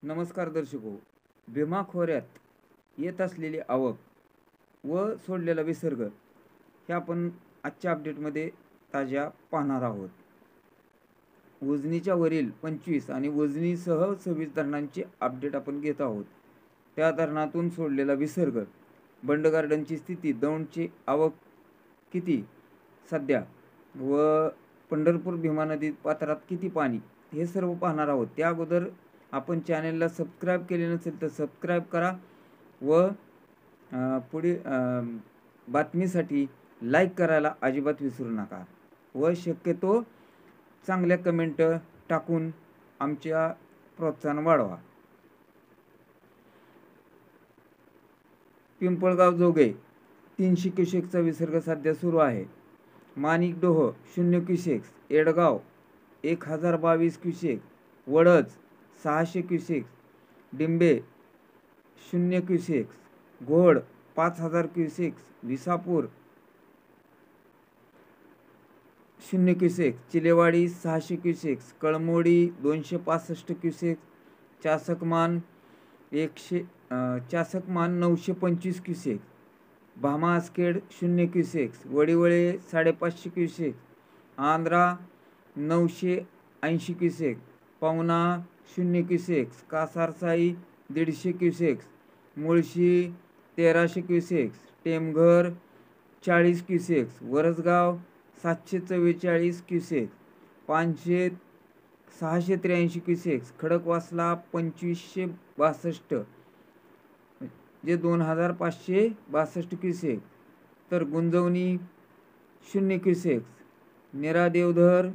नमस्कार दर्शको. भीमा खोऱ्यात येत असलेली आवक व सोडलेला विसर्ग हे आपण आजच्या अपडेटमध्ये ताज्या पाहणार आहोत. उजनीच्या वरील 25 आणि उजनीसह 26 धरणांची अपडेट आपण घेत आहोत. त्या धरणातून सोडलेला विसर्ग, बंड गार्डनची स्थिती, दौंडची आवक किती सध्या व पंढरपूर भीमा नदी पात्रात किती पाणी, हे सर्व पाहणार आहोत. त्या अगोदर आपण चॅनलला सबस्क्राईब केले नसेल तर सबस्क्राईब करा व पुढे बातमीसाठी लाईक करायला अजिबात विसरू नका व शक्यतो चांगल्या कमेंट टाकून आमच्या प्रोत्साहन वाढवा. पिंपळगाव जोगे 300 क्युसेकचा विसर्ग सध्या सुरू आहे. Manikdoh 0 cusecs, Yedgaon 1022 cusec, Wadaj 600 cusecs, Dimbhe 0 cusecs, Ghod 5000 cusecs, Visapur 0 cusecs, Chilewadi 600 cusecs, Kalmodi 265 cusecs, Chaskaman 925 cusecs, Bhama Askhed 0 cusecs, Vadivale 550 cusecs, Andhra 980 cusecs, Pavana 0 cusecs, Kasarsai 150 cusecs, Mulshi 1300 cusecs, Temghar 40 cusecs, Varasgaon 744 cusecs, Panshet 683 cusecs, Khadakwasla 2562 जे 2562 क्युसेक, तर Gunjawani 0 cusecs, Nira Deodhar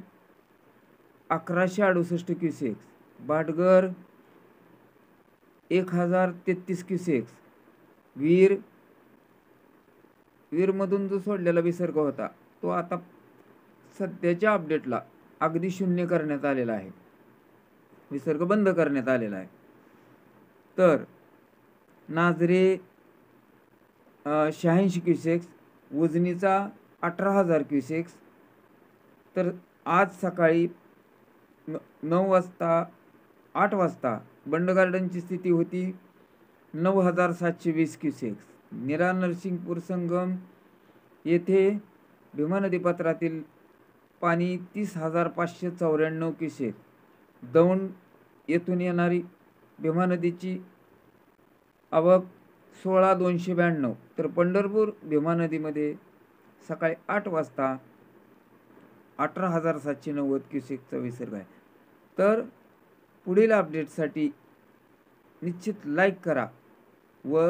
1168 cusecs, Bhatghar 1033 cusecs, वीरमधून जो सोडलेला विसर्ग होता तो आता सध्याच्या अपडेटला अगदी शून्य करण्यात आलेला आहे, विसर्ग बंद करण्यात आलेला आहे. तर नाझरे 86 क्युसेक्स, उजनीचा 18000 क्युसेक्स. तर आज सकाळी 8 वाजता बंड गार्डनची स्थिती होती 9720 क्युसेक्स. नीरा नरसिंगपूर संगम येथे भीमा नदी पात्रातील पाणी 30594 क्युसेक. दौंड येथून येणारी भीमा नदीची आवक 16292. तर पंढरपूर भीमा नदीमध्ये सकाळी 8 वाजता 18790 क्युसेकचा विसर्ग आहे. तर पुढील अपडेटसाठी निश्चित लाईक करा व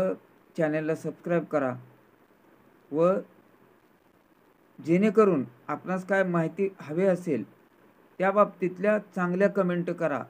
चॅनलला सबस्क्राईब करा व जेणेकरून आपणास काय माहिती हवी असेल त्या बाबतीतल्या चांगल्या कमेंट करा